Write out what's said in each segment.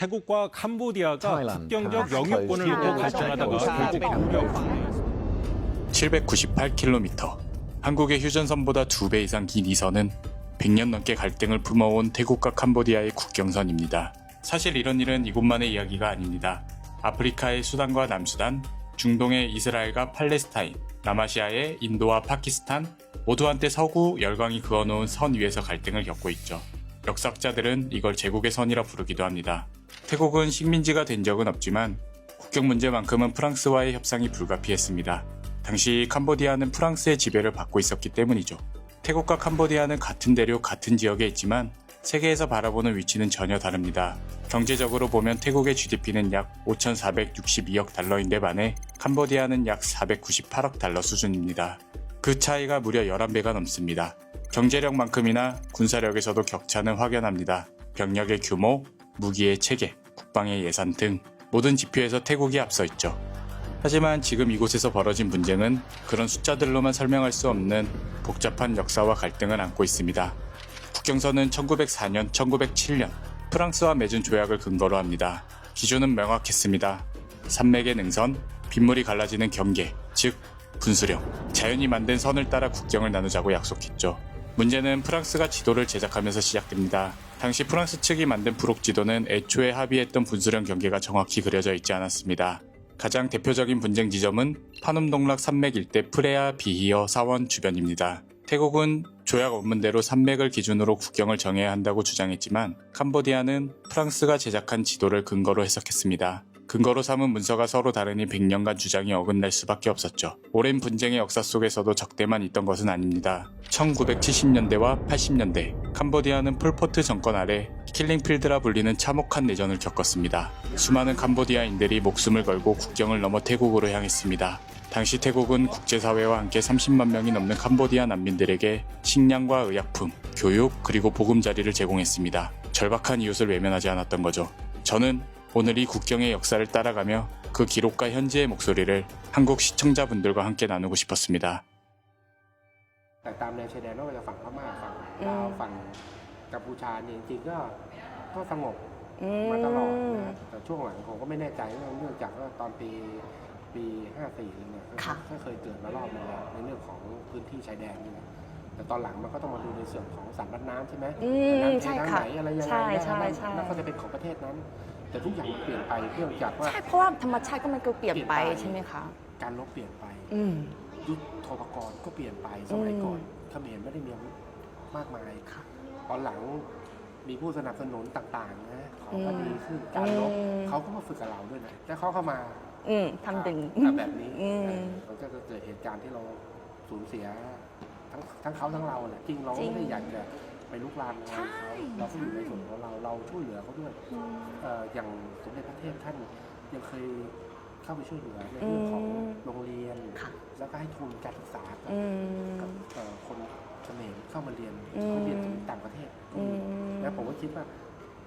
태국과 캄보디아가 타일란드, 국경적 영유권을 놓고 갈등하다가 결국 무력 분리했습니다. 798km. 한국의 휴전선보다 2배 이상 긴 이 선은 100년 넘게 갈등을 품어온 태국과 캄보디아의 국경선입니다. 사실 이런 일은 이곳만의 이야기가 아닙니다. 아프리카의 수단과 남수단, 중동의 이스라엘과 팔레스타인, 남아시아의 인도와 파키스탄, 모두 한때 서구 열강이 그어놓은 선 위에서 갈등을 겪고 있죠. 역사학자들은 이걸 제국의 선이라 부르기도 합니다. 태국은 식민지가 된 적은 없지만 국경 문제만큼은 프랑스와의 협상이 불가피했습니다. 당시 캄보디아는 프랑스의 지배를 받고 있었기 때문이죠. 태국과 캄보디아는 같은 대륙 같은 지역에 있지만 세계에서 바라보는 위치는 전혀 다릅니다. 경제적으로 보면 태국의 GDP는 약 5,462억 달러인데 반해 캄보디아는 약 498억 달러 수준입니다. 그 차이가 무려 11배가 넘습니다. 경제력만큼이나 군사력에서도 격차는 확연합니다. 병력의 규모, 무기의 체계, 국방의 예산 등 모든 지표에서 태국이 앞서 있죠. 하지만 지금 이곳에서 벌어진 분쟁은 그런 숫자들로만 설명할 수 없는 복잡한 역사와 갈등을 안고 있습니다. 국경선은 1904년, 1907년 프랑스와 맺은 조약을 근거로 합니다. 기준은 명확했습니다. 산맥의 능선, 빗물이 갈라지는 경계, 즉 분수령, 자연이 만든 선을 따라 국경을 나누자고 약속했죠. 문제는 프랑스가 지도를 제작하면서 시작됩니다. 당시 프랑스 측이 만든 브록 지도는 애초에 합의했던 분수령 경계가 정확히 그려져 있지 않았습니다. 가장 대표적인 분쟁 지점은 파눔동락 산맥 일대 프레아 비히어 사원 주변입니다. 태국은 조약 원문대로 산맥을 기준으로 국경을 정해야 한다고 주장했지만 캄보디아는 프랑스가 제작한 지도를 근거로 해석했습니다. 근거로 삼은 문서가 서로 다르니 100년간 주장이 어긋날 수밖에 없었죠. 오랜 분쟁의 역사 속에서도 적대만 있던 것은 아닙니다. 1970년대와 80년대 캄보디아는 폴포트 정권 아래 킬링필드라 불리는 참혹한 내전을 겪었습니다. 수많은 캄보디아인들이 목숨을 걸고 국경을 넘어 태국으로 향했습니다. 당시 태국은 국제사회와 함께 30만 명이 넘는 캄보디아 난민들에게 식량과 의약품, 교육, 그리고 보금자리를 제공했습니다. 절박한 이웃을 외면하지 않았던 거죠. 저는 오늘 이 국경의 역사를 따라가며 그 기록과 현지의 목소리를 한국 시청자분들과 함께 나누고 싶었습니다. แต่ตามแนวชายแดนไม่ว่าจะฝั่งพม่าฝั่งลาวฝั่งกัมพูชาเนี่ยจริงๆก็สงบมาตลอดนะแต่ช่วงหลังผมก็ไม่แน่ใจเนื่องจากว่าตอนปี54เนี่ยก็เคยเกิดมารอบนึงแล้วในเรื่องของพื้นที่ชายแดนนี่นะแต่ตอนหลังมันก็ต้องมาดูในส่วนของสารบัดน้ำใช่ไหมน้ำเททางไหนอะไรยังไงแล้วก็จะเป็นของประเทศนั้นแต่ทุกอย่างมันเปลี่ยนไปเนื่องจากว่า ใช่เพราะว่าธรรมชาติก็มันก็เปลี่ยนไปใช่ไหมคะ การรบเปลี่ยนไปยุทโธปกรณ์ก็เปลี่ยนไปสมัยก่อนเขมรไม่ได้มีอาวุธมากมายตอนหลังมีผู้สนับสนุนต่างๆนะของก็ดีขึ้นการรบเขาก็มาฝึกกับเราด้วยนะแต่เขาเข้ามาทำดึงแบบนี้มันก็จะเกิดเหตุการณ์ที่เราสูญเสียทั้งเขาทั้งเราแหละจริงเราไม่ได้อยากจะไปลุกลามเขาเราก็อยู่ในส่วนของเราช่วยเหลือเขาด้วยอย่างสมเด็จพระเทพท่านยังเคยเข้าไปช่วยเหลือในเรื่องของโรงเรียนแล้วก็ให้ทุนการศึกษากับคนเขมรเข้ามาเรียนถึงต่างประเทศแล้วผมก็คิดว่า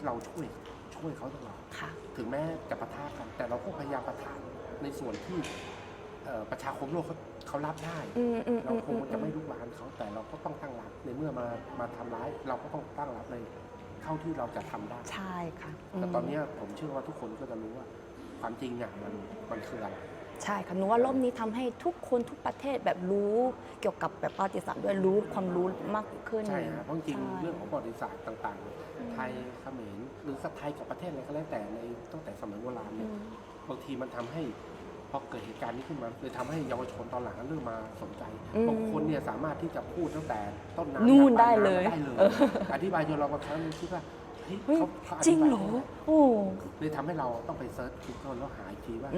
เราช่วยเขาตลอดถึงแม้จะปะทะกันแต่เราก็พยายามปะทะในส่วนที่ประชาคมโลกเขารับได้เราคงจะไม่ลุกลามเขาแต่เราก็ต้องตั้งรับในเมื่อมาทำร้ายเราก็ต้องตั้งรับในเท่าที่เราจะทำได้ใช่ค่ะแต่ตอนนี้ผมเชื่อว่าทุกคนก็จะรู้ว่าความจริงอย่างมันคืออะไรใช่ค่ะหนูว่ารอบนี้ทำให้ทุกคนทุกประเทศแบบรู้เกี่ยวกับแบบประวัติศาสตร์ด้วยรู้ความรู้มากขึ้นใช่ครับเพราะจริงเรื่องของประวัติศาสตร์ต่างๆไทยเขมรหรือไทยกับประเทศอะไรก็แล้วแต่ในตั้งแต่สมัยโบราณเนี่ยบางทีมันทำให้พอเกิดเหตุการณ์นี้ขึ้นมาเลยทำให้เยาวชนตอนหลังเริ่มมาสนใจบางคนเนี่ยสามารถที่จะพูดตั้งแต่ต้นน้ำนู่นได้เลยอธิบายจนเราบางครั้งคิดว่าจริงเหรอโอ้เลยทำให้เราต้องไปเซิร์ชกูเกิลแล้วหาอีกทีว่า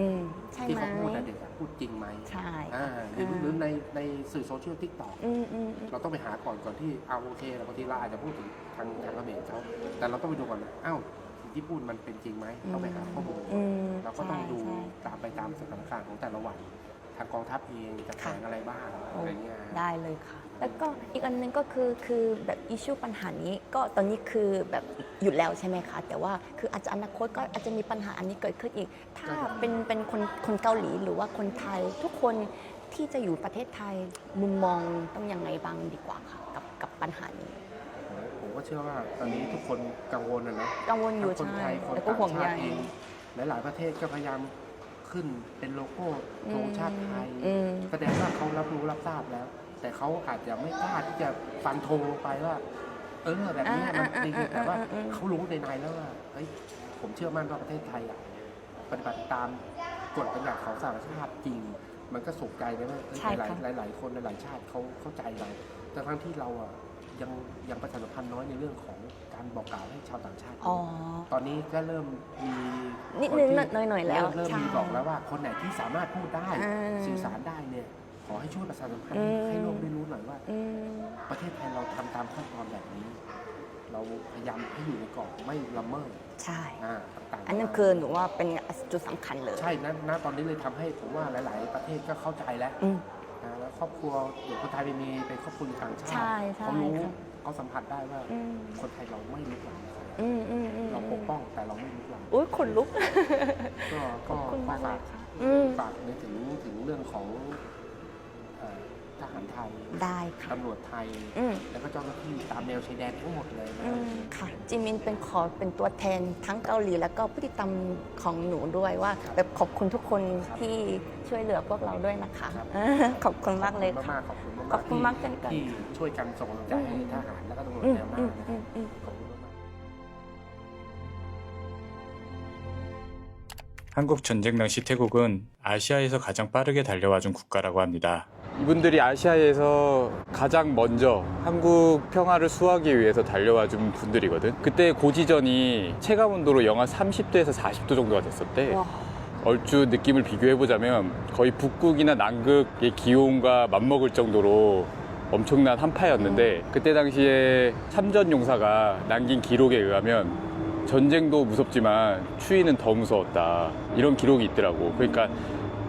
ที่เขาพูดแต่เด็กพูดจริงไหมใช่หรือในสื่อโซเชียลทิกตอกเราต้องไปหาก่อนที่เอาโอเคบางทีเราอาจจะพูดถึงทางเขมรเขาแต่เราต้องไปดูก่อนอ้าวที่พูดมันเป็นจริงไหมต้องไปหาข้อมูลเราก็ต้องดูตามสถานการณ์ของแต่ละวันทางกองทัพเองจะแถลงอะไรบ้างอะไรเงี้ยได้เลยค่ะแล้วก็อีกอันนึงก็คือแบบอิชชูปัญหานี้ก็ตอนนี้คือแบบหยุดแล้วใช่ไหมคะแต่ว่าคืออาจจะอนาคตก็อาจจะมีปัญหาอันนี้เกิดขึ้นอีกถ้าเป็นคนเกาหลีหรือว่าคนไทยทุกคนที่จะอยู่ประเทศไทยมุมมองต้องยังไงบ้างดีกว่าค่ะกับปัญหานี้ผม ก็เชื่อว่าตอนนี้ทุกคนกังวลนะ กังวลอยู่ ทั้งคน ใช่ ไทยคน แล้วก็ ต่าง ห่วง ชา ใย ติเองหลายๆประเทศก็พยายามขึ้นเป็นโลโก้ธงชาติไทย อืม แสดงว่าเขารับรู้รับทราบแล้ว แต่เขาอาจจะไม่กล้าที่จะฟันธงลงไปว่าแบบนี้มันจริงแต่ว่าเขารู้ในแล้วว่าเฮ้ยผมเชื่อมั่นว่าประเทศไทยปฏิบัติตามกฎบัญญัติของสหประชาชาติจริง มันก็สุขใจนะว่า ใช่ค่ะ หลายคนหลายชาติเขาเข้าใจเราแต่ทั้งที่เรายังประชาสัมพันธ์น้อยในเรื่องของการบอกกล่าวให้ชาวต่างชาติ อ๋อ ตอนนี้ก็เริ่มมี นิดนึง คที่ หน่อยๆแล้ว เริ่ม ใช่ มีบอกแล้วว่าคนไหนที่สามารถพูดได้ อ่า สื่อสารได้เนี่ยขอให้ช่วยประชาสัมพันธ์ให้โลกได้รู้หน่อยว่า อืม ประเทศไทยเราทำตามขั้นตอนแบบนี้ เราพยายามให้อยู่ในกรอบไม่ละเมิด ใช่ ต่างๆ อันนั้นคือหนูว่าเป็นจุดสำคัญเลย ใช่นะตอนนี้เลยทำให้ผมว่าหลาย ๆ ประเทศก็เข้าใจแล้ว อืม แล้วครอบครัวหรือคนไทยมีเป็นครอบครัวต่างชาติ ใช่ใช่ เขารู้ ค่ะ เขาสัมผัสได้ว่า อืม คนไทยเราไม่ลุกลามใคร เรา เราปกป้องแต่เราไม่ลุกลาม อุ้ยขนลุก ก็ ขอบคุณมากเล ฝาย ก ค่ะ ฝากในถึงเรื่องของทหารไทย ได้ค่ะ ตำรวจไทย อืม แล้วก็เจ้าหน้าที่ตามแนวชายแดนทั้งหมดเลยนะ ค่ะจิมินเป็นตัวแทนทั้งเกาหลีแล้วก็ผู้ติดตามของหนูด้วยว่า แบบขอบคุณทุกคนที่ช่วยเหลือพวกเราด้วยนะคะ ขอบคุณมากเลยค่ะ มากๆขอบคุณมากๆ ขอบคุณมากเช่นกัน ที่ช่วยกันส่งกำลังใจให้ทหารแล้วก็ตำรวจ อืม แนวหน้า อืม นะ อืมอืม ขอบคุณมากๆ 한국 전쟁 당시 태국은 아시아에서 가장 빠르게 달려와준 국가라고 합니다. 이분들이 아시아에서 가장 먼저 한국 평화를 수호하기 위해서 달려와준 분들이거든. 그때 고지전이 체감온도로 영하 30도에서 40도 정도가 됐었대. 와. 얼추 느낌을 비교해보자면 거의 북극이나 남극의 기온과 맞먹을 정도로 엄청난 한파였는데 그때 당시에 참전용사가 남긴 기록에 의하면 전쟁도 무섭지만 추위는 더 무서웠다. 이런 기록이 있더라고. 그러니까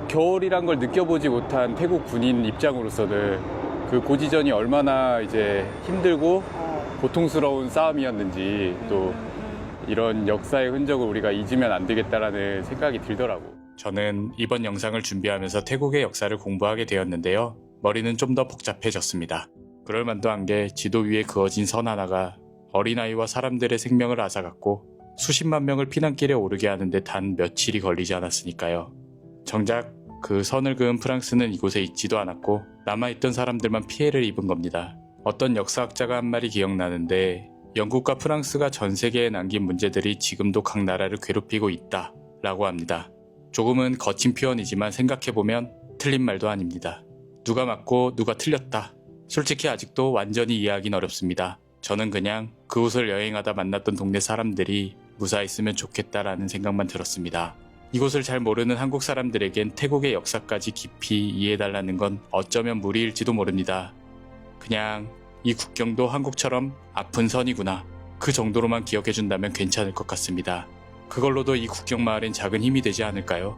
겨울이란 걸 느껴보지 못한 태국 군인 입장으로서는 그 고지전이 얼마나 이제 힘들고 고통스러운 싸움이었는지 또 이런 역사의 흔적을 우리가 잊으면 안 되겠다라는 생각이 들더라고. 저는 이번 영상을 준비하면서 태국의 역사를 공부하게 되었는데요. 머리는 좀 더 복잡해졌습니다. 그럴만도 한 게 지도 위에 그어진 선 하나가 어린아이와 사람들의 생명을 앗아갔고 수십만 명을 피난길에 오르게 하는데 단 며칠이 걸리지 않았으니까요. 정작 그 선을 그은 프랑스는 이곳에 있지도 않았고 남아있던 사람들만 피해를 입은 겁니다. 어떤 역사학자가 한 말이 기억나는데 영국과 프랑스가 전 세계에 남긴 문제들이 지금도 각 나라를 괴롭히고 있다 라고 합니다. 조금은 거친 표현이지만 생각해보면 틀린 말도 아닙니다. 누가 맞고 누가 틀렸다. 솔직히 아직도 완전히 이해하긴 어렵습니다. 저는 그냥 그곳을 여행하다 만났던 동네 사람들이 무사했으면 좋겠다라는 생각만 들었습니다. 이곳을 잘 모르는 한국 사람들에겐 태국의 역사까지 깊이 이해해달라는 건 어쩌면 무리일지도 모릅니다. 그냥 이 국경도 한국처럼 아픈 선이구나. 그 정도로만 기억해준다면 괜찮을 것 같습니다. 그걸로도 이 국경 마을엔 작은 힘이 되지 않을까요?